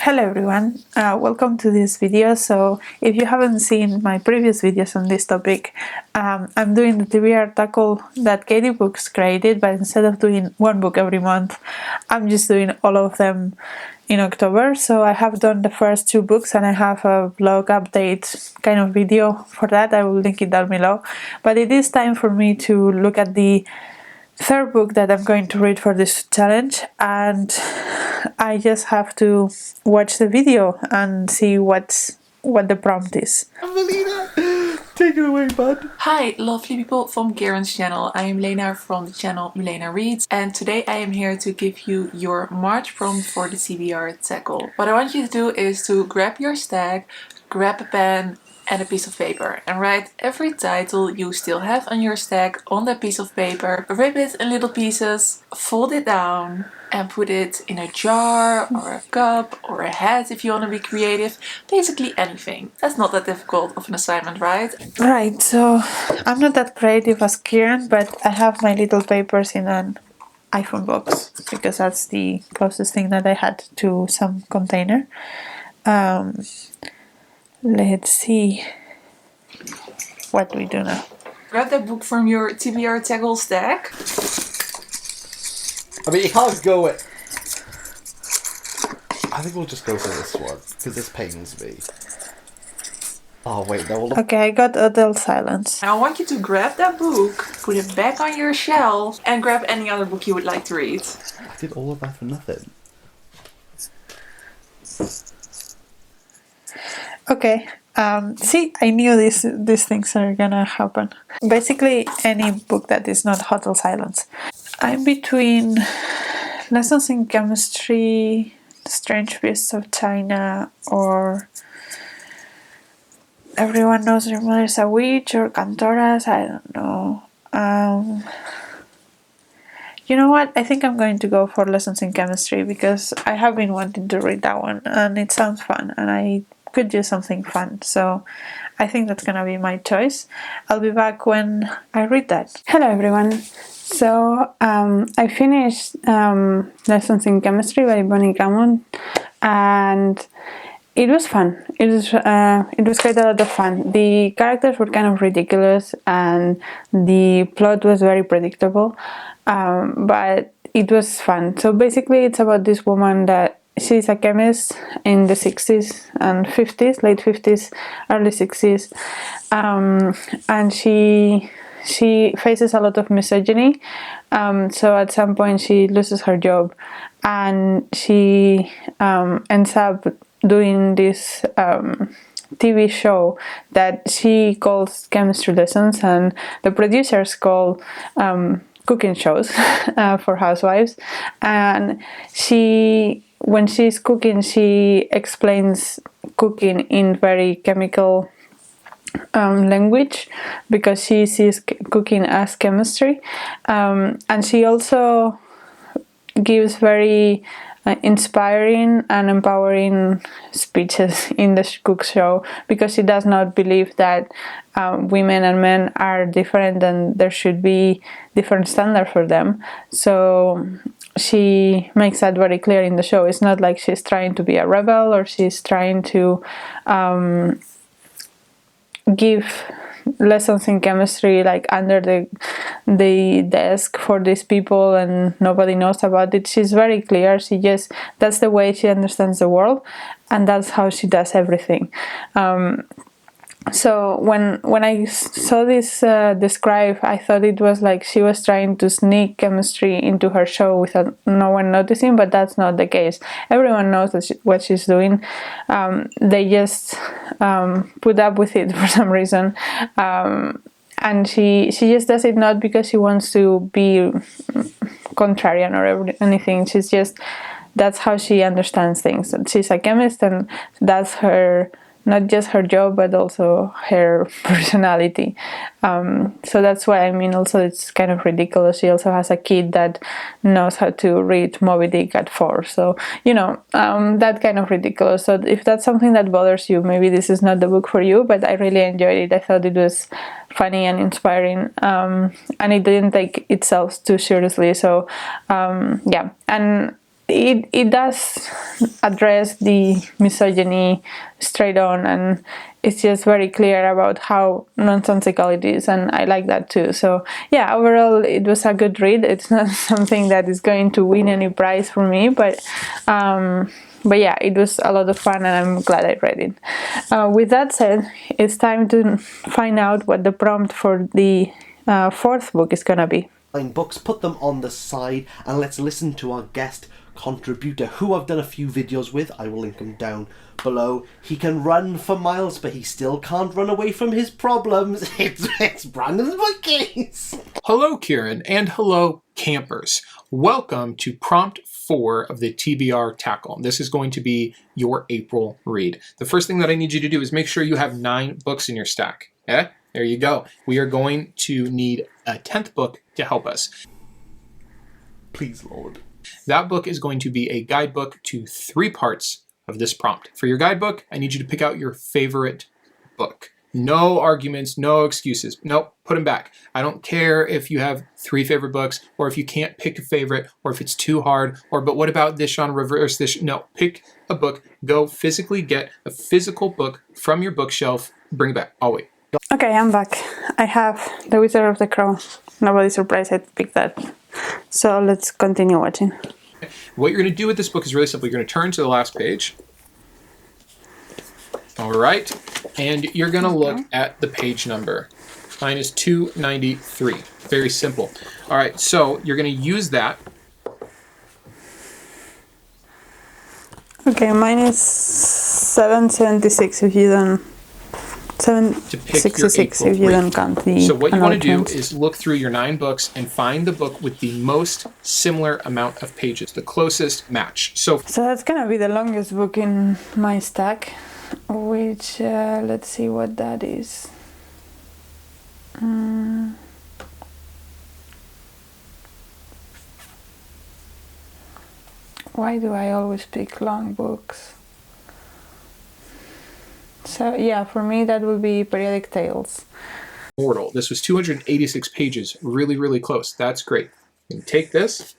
Hello everyone, welcome to this video. So if you haven't seen my previous videos on this topic, I'm doing the TBR article that Katie Books created, but instead of doing one book every month, I'm just doing all of them in October. So I have done the first two books and I have a blog update kind of video for that. I will link it down below. But it is time for me to look at the third book that I'm going to read for this challenge, and I just have to watch the video and see what the prompt is. Melina, take it away, bud. Hi, lovely people from Karen's channel. I am Lena from the channel Milena Reads, and today I am here to give you your March prompt for the CBR tackle. What I want you to do is to grab your stack, grab a pen and a piece of paper, and write every title you still have on your stack on that piece of paper. Rip it in little pieces, fold it down, and put it in a jar or a cup or a hat if you want to be creative. Basically anything. That's not that difficult of an assignment, right? Right, so I'm not that creative as Kieran, but I have my little papers in an iPhone box because that's the closest thing that I had to some container. Let's see what we do now. Grab that book from your TBR tackle stack. I mean, you can't go it. I think we'll just go for this one, because this pains me. Oh, wait, no. Okay, I got Adult Silence. Now I want you to grab that book, put it back on your shelf, and grab any other book you would like to read. I did all of that for nothing. Okay, see, I knew these things are gonna happen. Basically, any book that is not Hotel Silence. I'm between Lessons in Chemistry, Strange Beasts of China, or Everyone Knows Your Mother's a Witch, or Cantoras, I don't know. You know what? I think I'm going to go for Lessons in Chemistry because I have been wanting to read that one and it sounds fun and I could do something fun. So I think that's gonna be my choice. I'll be back when I read that. Hello everyone. So I finished Lessons in Chemistry by Bonnie Gammon, and it was fun. It was quite a lot of fun. The characters were kind of ridiculous and the plot was very predictable, but it was fun. So basically it's about this woman that she's a chemist in the 60s and 50s, late 50s, early 60s, and she faces a lot of misogyny. So at some point she loses her job and she ends up doing this TV show that she calls Chemistry Lessons, and the producers call cooking shows for housewives. And when she's cooking, she explains cooking in very chemical language because she sees cooking as chemistry, and she also gives very inspiring and empowering speeches in the cook show because she does not believe that women and men are different and there should be different standards for them. So she makes that very clear in the show. It's not like she's trying to be a rebel or she's trying to give lessons in chemistry like under the desk for these people and nobody knows about it. She's very clear. That's the way she understands the world and that's how she does everything. So when I saw this described, I thought it was like she was trying to sneak chemistry into her show without no one noticing, but that's not the case. Everyone knows what she's doing. They just put up with it for some reason. And she just does it not because she wants to be contrarian or anything. That's how she understands things. She's a chemist and that's her, not just her job, but also her personality. So that's why, I mean, also it's kind of ridiculous. She also has a kid that knows how to read Moby Dick at 4. So, you know, that kind of ridiculous. So if that's something that bothers you, maybe this is not the book for you, but I really enjoyed it. I thought it was funny and inspiring, and it didn't take itself too seriously. So, yeah. And it does address the misogyny straight on, and it's just very clear about how nonsensical it is, and I like that too. So yeah, overall it was a good read. It's not something that is going to win any prize for me, but yeah, it was a lot of fun, and I'm glad I read it. With that said, it's time to find out what the prompt for the fourth book is gonna be. Books, put them on the side, and let's listen to our guest contributor, who I've done a few videos with. I will link him down below. He can run for miles, but he still can't run away from his problems. It's Brandon's bookcase. Hello, Kieran, and hello, campers. Welcome to prompt 4 of the TBR Tackle. This is going to be your April read. The first thing that I need you to do is make sure you have 9 books in your stack. Yeah? There you go. We are going to need a 10th book to help us. Please, Lord. That book is going to be a guidebook to 3 parts of this prompt. For your guidebook, I need you to pick out your favorite book. No arguments, no excuses. Nope, put them back. I don't care if you have 3 favorite books, or if you can't pick a favorite, or if it's too hard, or but what about this genre versus this? No, pick a book. Go physically get a physical book from your bookshelf. Bring it back. I'll wait. Okay, I'm back. I have The Wizard of the Crow. Nobody's surprised I picked that. So let's continue watching. What you're going to do with this book is really simple. You're going to turn to the last page. All right. And you're going to look at the page number. Mine is 293. Very simple. All right. So you're going to use that. Okay, mine is 776 if you don't... To pick your 766 April if you read. don't count the So what you want to do announcements. is look through your 9 books and find the book with the most similar amount of pages, the closest match. So that's gonna be the longest book in my stack, which, let's see what that is. Why do I always pick long books? So yeah, for me that would be Periodic Tales. Mortal. This was 286 pages, really, really close. That's great. You can take this,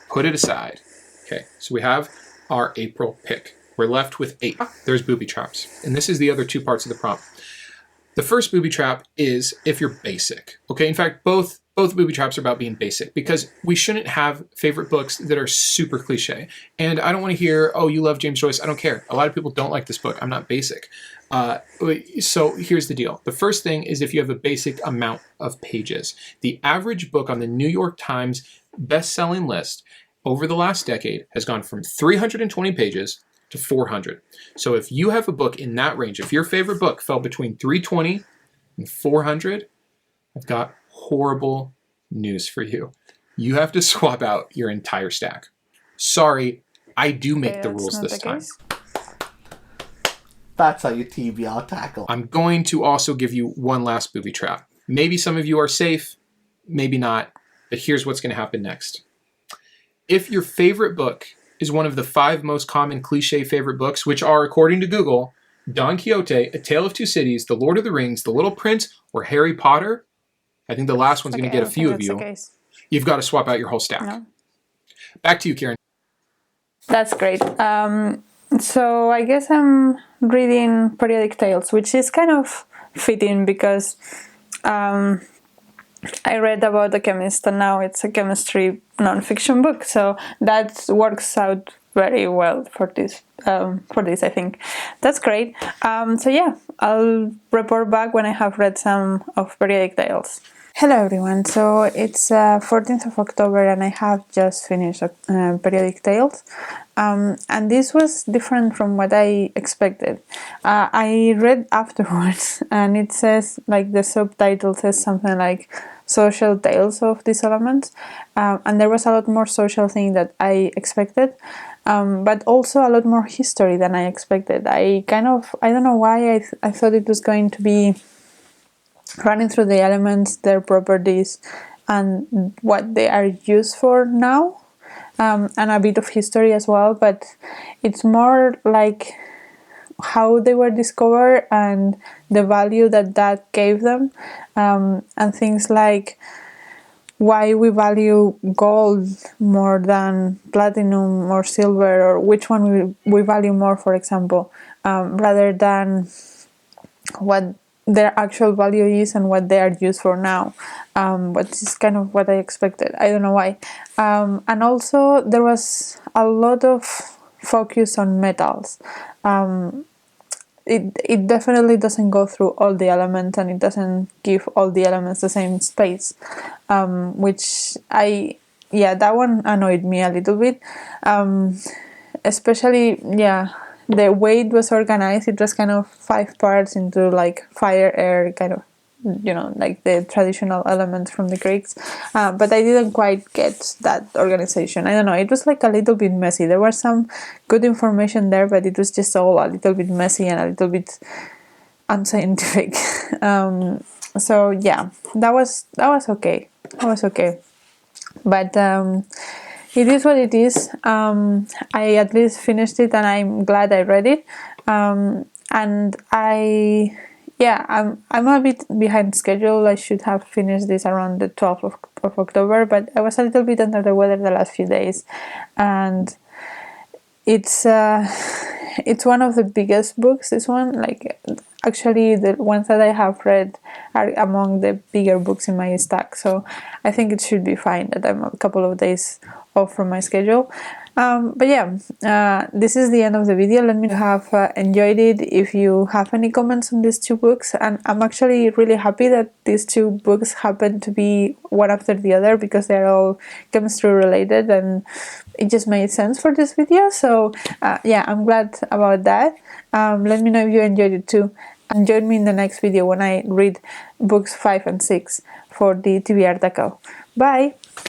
put it aside. Okay, so we have our April pick. We're left with 8. There's booby traps. And this is the other 2 parts of the prompt. The first booby trap is if you're basic. Okay, in fact, both booby traps are about being basic, because we shouldn't have favorite books that are super cliche. And I don't want to hear, oh, you love James Joyce. I don't care. A lot of people don't like this book. I'm not basic. So here's the deal. The first thing is if you have a basic amount of pages. The average book on the New York Times best-selling list over the last decade has gone from 320 pages to 400. So if you have a book in that range, if your favorite book fell between 320 and 400, I've got horrible news for you. You have to swap out your entire stack. Sorry, I do make the rules this time. That's how you TBR tackle. I'm going to also give you one last booby trap. Maybe some of you are safe, maybe not, but here's what's going to happen next. If your favorite book is one of the 5 most common cliche favorite books, which are, according to Google, Don Quixote, A Tale of Two Cities, The Lord of the Rings, The Little Prince, or Harry Potter, I think the last one's going to get a few of you. You've got to swap out your whole stack. No. Back to you, Kieran. That's great. So I guess I'm reading Periodic Tales, which is kind of fitting because I read about The Chemist, and now it's a chemistry non-fiction book, so that works out very well for this. I think that's great. So yeah, I'll report back when I have read some of Periodic Tales. Hello everyone, so it's 14th of October and I have just finished Periodic Tales, and this was different from what I expected. I read afterwards and it says, like, the subtitle says something like Social Tales of Dissolvement, and there was a lot more social thing that I expected, but also a lot more history than I expected. I don't know why I thought it was going to be running through the elements, their properties, and what they are used for now, and a bit of history as well, but it's more like how they were discovered and the value that gave them, and things like why we value gold more than platinum or silver, or which one we value more, for example, rather than what their actual value is and what they are used for now, but it's kind of what I expected. I don't know why. And also there was a lot of focus on metals. It definitely doesn't go through all the elements, and it doesn't give all the elements the same space, which that one annoyed me a little bit, especially the way it was organized. It was kind of 5 parts into like fire, air, kind of, like the traditional elements from the Greeks, but I didn't quite get that organization. I don't know, it was like a little bit messy. There was some good information there, but it was just all a little bit messy and a little bit unscientific. So yeah, that was okay. But it is what it is. I at least finished it, and I'm glad I read it. And I'm a bit behind schedule. I should have finished this around the 12th of October, but I was a little bit under the weather the last few days, and it's one of the biggest books. This one, like, actually the ones that I have read are among the bigger books in my stack, so I think it should be fine that I'm a couple of days off from my schedule. But yeah, this is the end of the video. Let me know if you have enjoyed it, if you have any comments on these 2 books. And I'm actually really happy that these 2 books happen to be one after the other, because they're all chemistry related and it just made sense for this video. So yeah, I'm glad about that. Let me know if you enjoyed it too, and join me in the next video when I read books 5 and 6 for the TBR Tackle. Bye!